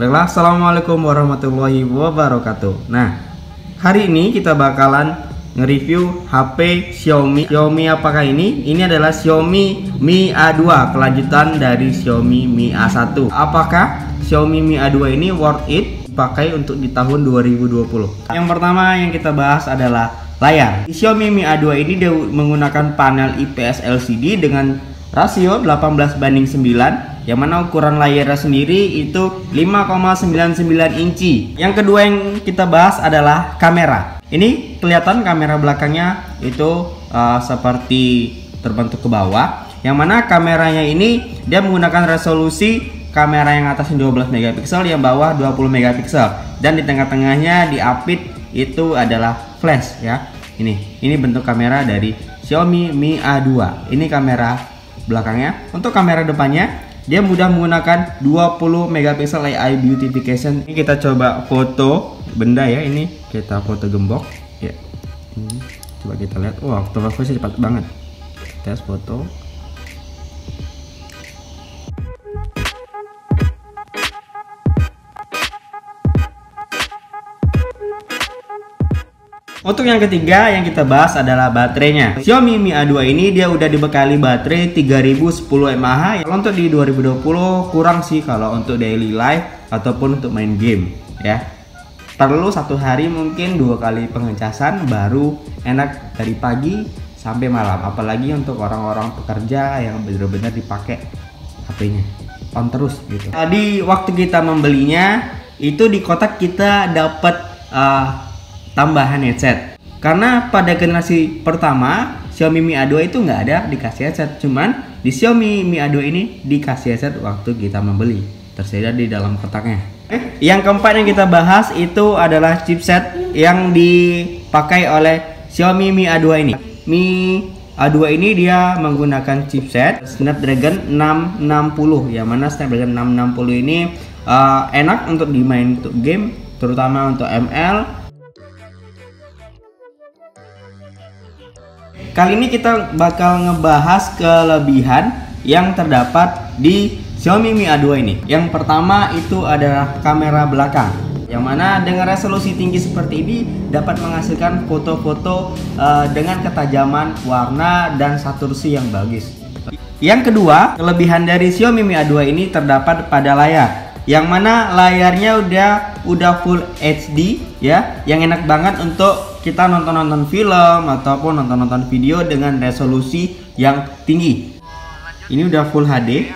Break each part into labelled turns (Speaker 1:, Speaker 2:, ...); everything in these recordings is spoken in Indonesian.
Speaker 1: Baiklah, assalamualaikum warahmatullahi wabarakatuh. Nah, hari ini kita bakalan nge-review HP Xiaomi. Xiaomi apakah ini? Ini adalah Xiaomi Mi A2, kelanjutan dari Xiaomi Mi A1. Apakah Xiaomi Mi A2 ini worth it pakai untuk di tahun 2020? Yang pertama yang kita bahas adalah layar. Di Xiaomi Mi A2 ini dia menggunakan panel IPS LCD dengan rasio 18:9, yang mana ukuran layarnya sendiri itu 5,99 inci. Yang kedua yang kita bahas adalah kamera. Ini kelihatan kamera belakangnya itu seperti terbentuk ke bawah, yang mana kameranya ini dia menggunakan resolusi kamera yang atasnya 12 megapiksel, yang bawah 20 megapiksel, dan di tengah-tengahnya diapit itu adalah flash ya. Ini bentuk kamera dari Xiaomi Mi A2. Ini kamera belakangnya. Untuk kamera depannya dia mudah menggunakan 20 megapiksel AI beautification. Ini kita coba foto benda ya, ini kita foto gembok ya. Ini coba kita lihat. Wah, autofocusnya cepat banget. Tes foto. Untuk yang ketiga yang kita bahas adalah baterainya. Xiaomi Mi A2 ini dia udah dibekali baterai 3010 mAh. Kalau untuk di 2020 kurang sih kalau untuk daily life ataupun untuk main game ya. Perlu satu hari mungkin 2 kali pengecasan baru enak dari pagi sampai malam. Apalagi untuk orang-orang pekerja yang benar-benar dipakai HP-nya on terus gitu. Tadi waktu kita membelinya itu di kotak kita dapat tambahan headset, karena pada generasi pertama Xiaomi Mi A2 itu nggak ada dikasih headset, cuman di Xiaomi Mi A2 ini dikasih headset waktu kita membeli, tersedia di dalam kotaknya. Yang keempat yang kita bahas itu adalah chipset yang dipakai oleh Xiaomi Mi A2 ini. Mi A2 ini dia menggunakan chipset Snapdragon 660, yang mana Snapdragon 660 ini enak untuk dimain untuk game, terutama untuk ML. Kali ini kita bakal ngebahas kelebihan yang terdapat di Xiaomi Mi A2 ini. Yang pertama itu adalah kamera belakang, yang mana dengan resolusi tinggi seperti ini dapat menghasilkan foto-foto dengan ketajaman warna dan saturasi yang bagus. Yang kedua, kelebihan dari Xiaomi Mi A2 ini terdapat pada layar, yang mana layarnya udah full HD ya, yang enak banget untuk kita nonton film ataupun nonton video dengan resolusi yang tinggi. Ini udah full HD.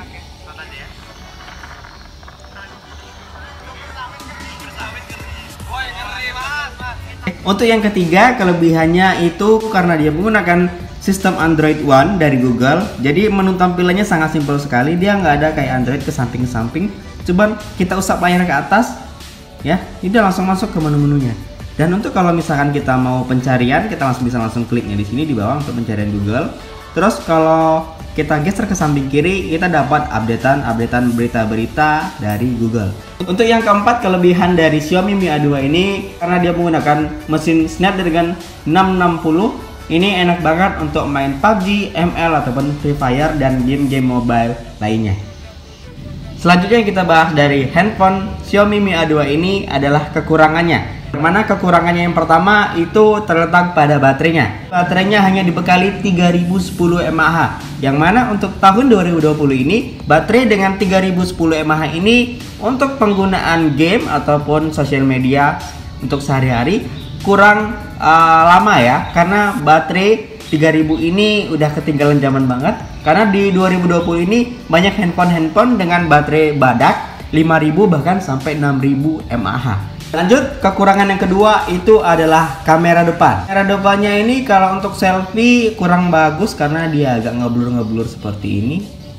Speaker 1: Untuk yang ketiga, kelebihannya itu karena dia menggunakan sistem Android One dari Google. Jadi menu tampilannya sangat simpel sekali. Dia nggak ada kayak Android ke samping-samping. Coba kita usap layar ke atas ya, ini udah langsung masuk ke menu-menunya. Dan untuk kalau misalkan kita mau pencarian, kita bisa langsung kliknya di sini di bawah untuk pencarian Google. Terus kalau kita geser ke samping kiri, kita dapat updatean berita-berita dari Google. Untuk yang keempat, kelebihan dari Xiaomi Mi A2 ini karena dia menggunakan mesin Snapdragon 660, ini enak banget untuk main PUBG, ML ataupun Free Fire dan game-game mobile lainnya. Selanjutnya yang kita bahas dari handphone Xiaomi Mi A2 ini adalah kekurangannya. Mana kekurangannya yang pertama itu terletak pada baterainya. Baterainya hanya dibekali 3010 mAh, yang mana untuk tahun 2020 ini baterai dengan 3010 mAh ini untuk penggunaan game ataupun sosial media untuk sehari-hari kurang lama ya, karena baterai 3000 ini udah ketinggalan zaman banget. Karena di 2020 ini banyak handphone dengan baterai badak 5000 bahkan sampai 6000 mAh. Lanjut, kekurangan yang kedua itu adalah kamera depan. Kamera depannya ini kalau untuk selfie kurang bagus karena dia agak ngeblur seperti ini.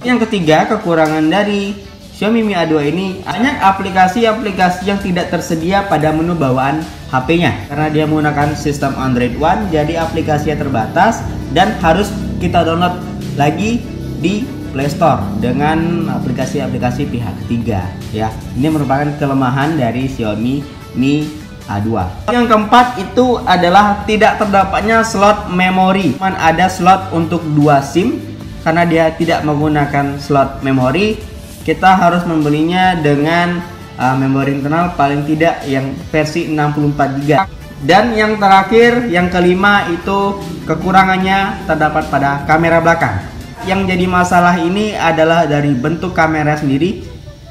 Speaker 1: Yang ketiga, kekurangan dari Xiaomi Mi A2 ini banyak aplikasi-aplikasi yang tidak tersedia pada menu bawaan HP-nya. Karena dia menggunakan sistem Android One, jadi aplikasinya terbatas dan harus kita download lagi di Play Store dengan aplikasi-aplikasi pihak ketiga ya. Ini merupakan kelemahan dari Xiaomi Mi A2. Yang keempat itu adalah tidak terdapatnya slot memori. Cuman ada slot untuk 2 SIM. Karena dia tidak menggunakan slot memori, kita harus membelinya dengan memori internal paling tidak yang versi 64 GB. Dan yang terakhir, yang kelima, itu kekurangannya terdapat pada kamera belakang. Yang jadi masalah ini adalah dari bentuk kamera sendiri,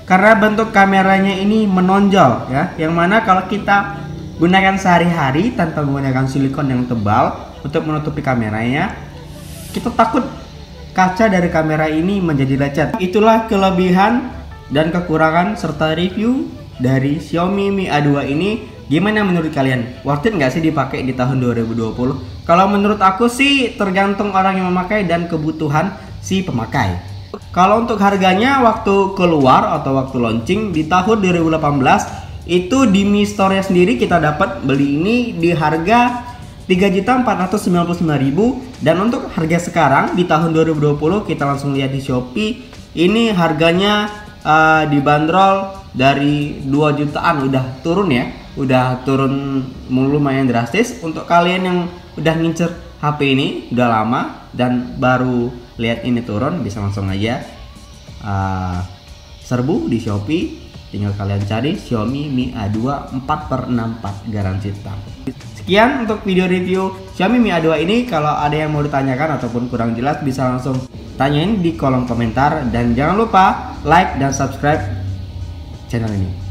Speaker 1: karena bentuk kameranya ini menonjol ya, yang mana kalau kita gunakan sehari-hari tanpa menggunakan silikon yang tebal untuk menutupi kameranya, kita takut kaca dari kamera ini menjadi lecet. Itulah kelebihan dan kekurangan serta review dari Xiaomi Mi A2 ini. Gimana menurut kalian? Worth it nggak sih dipakai di tahun 2020? Kalau menurut aku sih tergantung orang yang memakai dan kebutuhan si pemakai. Kalau untuk harganya waktu keluar atau waktu launching di tahun 2018 itu di Mi Store sendiri kita dapat beli ini di harga 3.499.000, dan untuk harga sekarang di tahun 2020 kita langsung lihat di Shopee ini harganya dibanderol dari 2 jutaan, udah turun ya, udah turun lumayan drastis. Untuk kalian yang udah ngincer HP ini udah lama dan baru lihat ini turun, bisa langsung aja serbu di Shopee. Tinggal kalian cari Xiaomi Mi A2 4x64 garansi hitam. Sekian untuk video review Xiaomi Mi A2 ini. Kalau ada yang mau ditanyakan ataupun kurang jelas bisa langsung tanyain di kolom komentar, dan jangan lupa like dan subscribe channel ini.